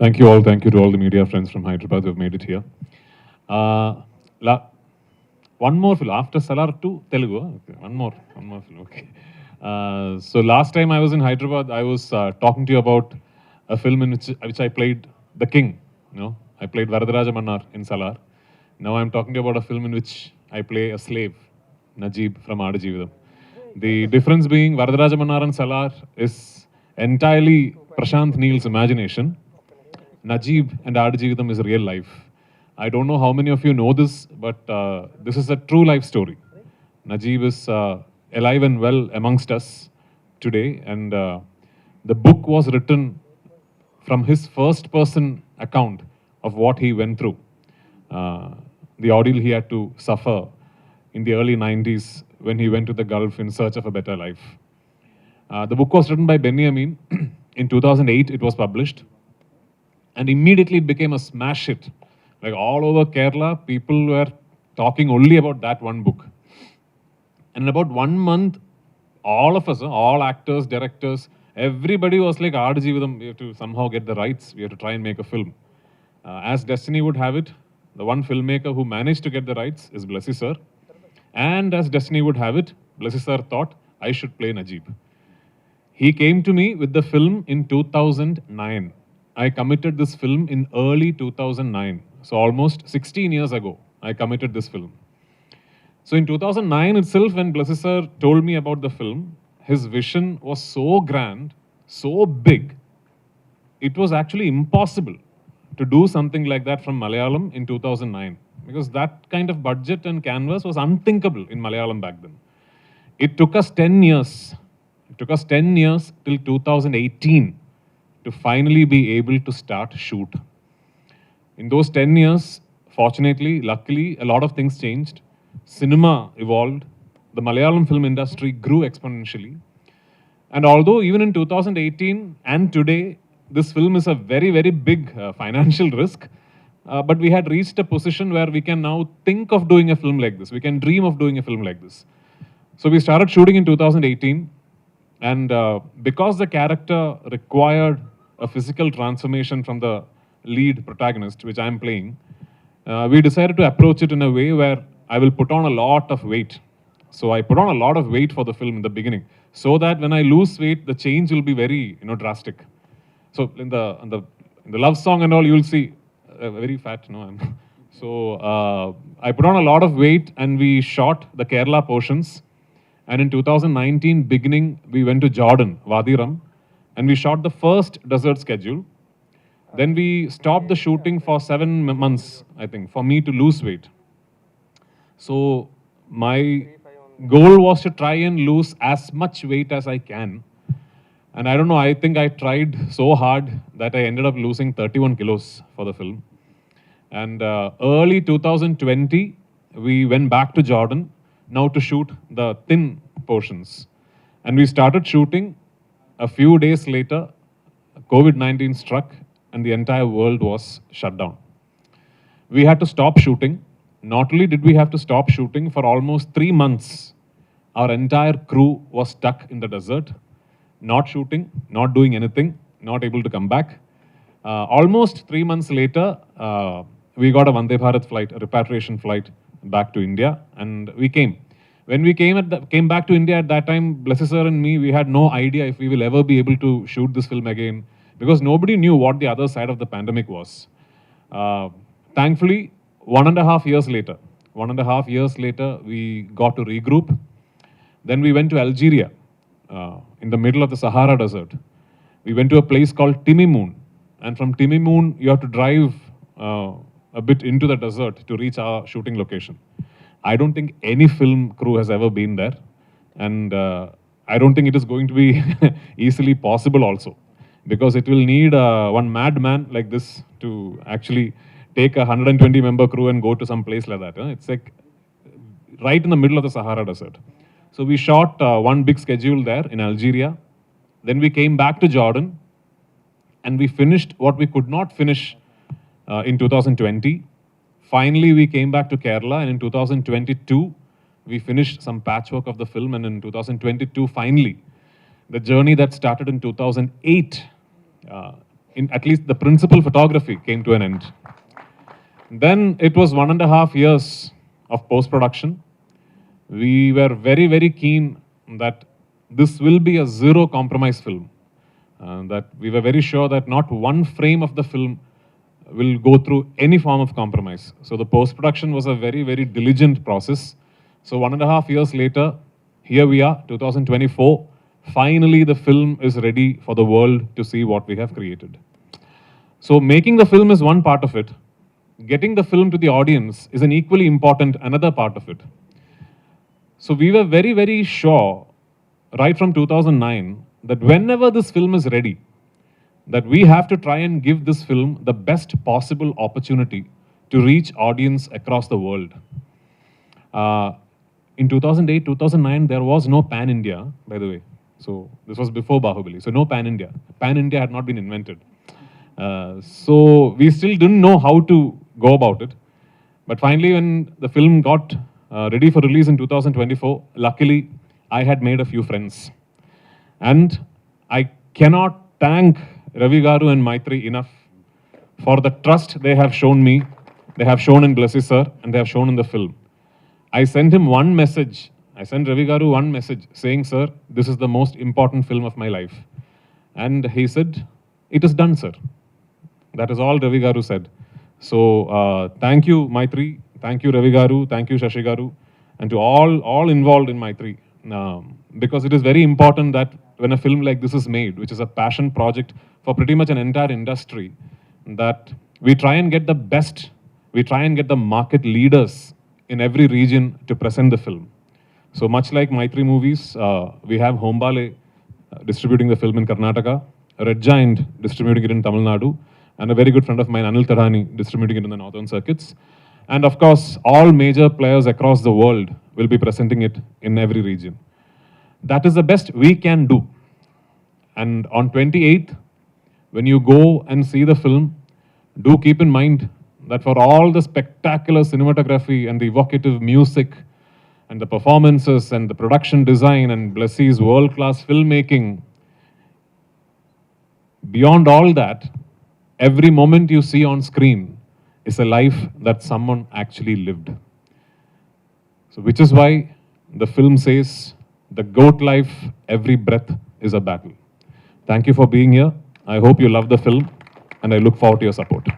Thank you all. Thank you to all the media friends from Hyderabad who have made it here. Uh, one more film after Salar 2 Telugu. Okay, one more film. Okay. So last time I was in Hyderabad, I was talking to you about a film in which I played the king. You know, I played Varadaraja Mannar in Salar. Now I'm talking to you about a film in which I play a slave, Najib from Aadu Jeevitham. The difference being Varadaraja Mannar and Salar is entirely Prashant Neil's imagination. Najib and Aadu Jeevitham is real life. I don't know how many of you know this, but this is a true life story. Najib is alive and well amongst us today, and the book was written from his first person account of what he went through, the ordeal he had to suffer in the early 90s when he went to the Gulf in search of a better life. The book was written by Benny Amin. In 2008, it was published. And immediately it became a smash hit. Like all over Kerala, people were talking only about that one book. And in about 1 month, all of us, all actors, directors, everybody was like, Aadu Jeevitham, we have to somehow get the rights. We have to try and make a film. As destiny would have it, the one filmmaker who managed to get the rights is Blessy sir. And as destiny would have it, Blessy sir thought I should play Najib. He came to me with the film in 2009. I committed this film in early 2009. So almost 16 years ago, I committed this film. So in 2009 itself, when Blessy sir told me about the film, his vision was so grand, so big, it was actually impossible to do something like that from Malayalam in 2009. Because that kind of budget and canvas was unthinkable in Malayalam back then. It took us 10 years. It took us 10 years till 2018 to finally be able to start shoot. In those 10 years, fortunately, luckily, a lot of things changed. Cinema evolved. The Malayalam film industry grew exponentially. And although even in 2018 and today, this film is a very, very big financial risk, but we had reached a position where we can now think of doing a film like this. We can dream of doing a film like this. So we started shooting in 2018. And because the character required a physical transformation from the lead protagonist, which I'm playing, we decided to approach it in a way where I will put on a lot of weight. So I put on a lot of weight for the film in the beginning, so that when I lose weight, the change will be very, drastic. So in the love song and all, you will see very fat. So I put on a lot of weight, and we shot the Kerala portions. And in 2019 beginning, we went to Jordan, Wadi Rum, and we shot the first desert schedule. Then we stopped the shooting for 7 months, I think, for me to lose weight. So my goal was to try and lose as much weight as I can. And I don't know, I think I tried so hard that I ended up losing 31 kilos for the film. And early 2020, we went back to Jordan, now to shoot the thin portions. And we started shooting. A few days later, COVID-19 struck and the entire world was shut down. We had to stop shooting. Not only did we have to stop shooting, for almost 3 months, our entire crew was stuck in the desert, not shooting, not doing anything, not able to come back. Almost 3 months later, we got a Vande Bharat flight, a repatriation flight back to India, and we came. When we came back to India at that time, Blessy sir and me, we had no idea if we will ever be able to shoot this film again, because nobody knew what the other side of the pandemic was. Thankfully, 1.5 years later, we got to regroup. Then we went to Algeria, in the middle of the Sahara Desert. We went to a place called Timimoun, and from Timimoun, you have to drive a bit into the desert to reach our shooting location. I don't think any film crew has ever been there, and I don't think it is going to be easily possible also, because it will need one madman like this to actually take a 120-member crew and go to some place like that. It's like right in the middle of the Sahara Desert. So we shot one big schedule there in Algeria. Then we came back to Jordan, and we finished what we could not finish in 2020. Finally, we came back to Kerala, and in 2022, we finished some patchwork of the film, and in 2022, finally, the journey that started in 2008 in at least the principal photography came to an end. Then it was 1.5 years of post-production. We were very, very keen that this will be a zero compromise film. That we were very sure that not one frame of the film will go through any form of compromise. So the post-production was a very, very diligent process. So 1.5 years later, here we are, 2024. Finally, the film is ready for the world to see what we have created. So making the film is one part of it. Getting the film to the audience is an equally important another part of it. So we were very, very sure, right from 2009, that whenever this film is ready, that we have to try and give this film the best possible opportunity to reach audience across the world. In 2008, 2009, there was no pan-India, by the way. So this was before Bahubali. So no pan-India. Pan-India had not been invented. So we still didn't know how to go about it. But finally, when the film got ready for release in 2024, luckily, I had made a few friends. And I cannot thank Ravi Garu and Maitri enough for the trust they have shown me, they have shown in Blessy sir, and they have shown in the film. I sent him one message. I sent Ravi Garu one message saying, sir, this is the most important film of my life. And he said, it is done, sir. That is all Ravi Garu said. So thank you, Maitri. Thank you, Ravi Garu. Thank you, Shashi Garu. And to all involved in Maitri. Because it is very important that when a film like this is made, which is a passion project for pretty much an entire industry, that we try and get the best, we try and get the market leaders in every region to present the film. So much like Maitri Movies, we have Hombale distributing the film in Karnataka, Red Giant distributing it in Tamil Nadu, and a very good friend of mine, Anil Tadani, distributing it in the northern circuits. And of course, all major players across the world will be presenting it in every region. That is the best we can do. And on 28th, when you go and see the film, do keep in mind that for all the spectacular cinematography and the evocative music and the performances and the production design and Blessy's world-class filmmaking, beyond all that, every moment you see on screen is a life that someone actually lived. So which is why the film says, the goat life, every breath is a battle. Thank you for being here. I hope you love the film and I look forward to your support.